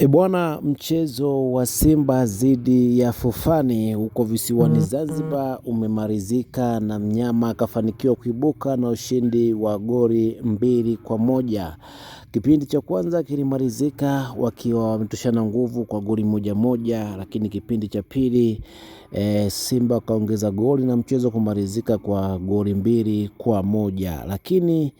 Bwana, mchezo wa Simba dhidi ya Fofani huko visiwani Zanzibar umemalizika na mnyama akafanikiwa kuibuka na ushindi wa goli 2-1. Kipindi cha kwanza kilimalizika wakiwa wametoshana nguvu kwa goli 1-1, lakini kipindi cha pili Simba kaongeza goli na mchezo kumalizika kwa goli 2-1. Lakini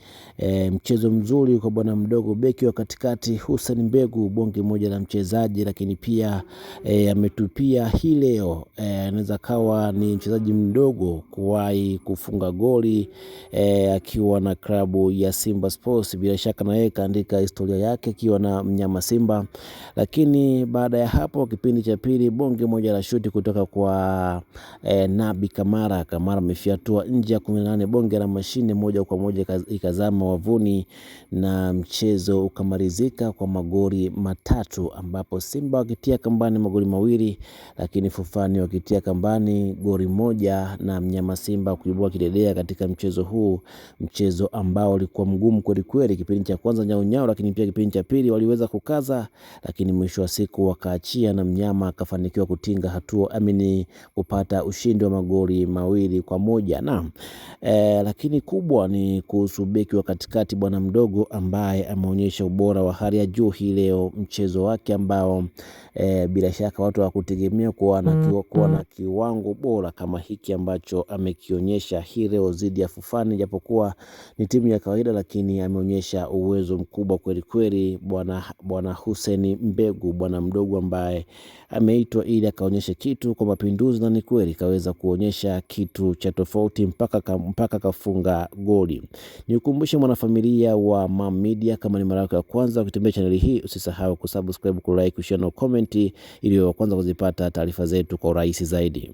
mchezo mzuri kwa bwana mdogo, beki wa katikati Hussein Mbegu, bonge moja la mchezaji, lakini pia ametupia hii leo. Anaweza kawa ni mchezaji mdogo kuwahi kufunga goli akiwa na klabu ya Simba Sports. Bila shaka na yeye kaandika historia yake akiwa na mnyama Simba. Lakini baada ya hapo kipindi cha pili, bonge moja la shuti kutoka kwa Nabi Kamara amefiatua nje ya 18, bonge la mashine moja kwa moja ikazama wavuni na mchezo ukamalizika kwa magoli 3, ambapo Simba wakitia kambani magoli 2, lakini Fofani wakitia kambani goli 1 na mnyama Simba kuibua kidedea katika mchezo huu, mchezo ambao ulikuwa mgumu kweli kweli. Kipindi cha kwanza nyao, lakini pia kipindi cha pili waliweza kukaza, lakini mwisho wa siku wakaachia na mnyama akafanikiwa kutinga hatua kupata ushindi wa magoli 2-1. Na lakini kubwa ni kuhusu beki wa katikati bwana mdogo ambaye ameonyesha ubora wa hali ya juu hii leo, mchezo wake ambao bila shaka watu hawakutegemea kuwa na kiwango bora kama hiki ambacho amekionyesha hii leo dhidi ya Fofani, japokuwa ni timu ya kawaida, lakini ameonyesha uwezo mkubwa kweli kweli bwana Hussein Mbegu, bwana mdogo ambaye ameitwa ili akaonyesha kitu kwa mapinduzi, na ni kweli kaweza kuonyesha kitu cha tofauti mpaka kafunga goli. Nikukumbushe mwanafamilia wa Mam Media, kama ni mara yako ya kwanza kutembea channel hii, usisahau kusubscribe, kulike, kushare na comment ili wa kwanza kuzipata taarifa zetu kwa urahisi zaidi.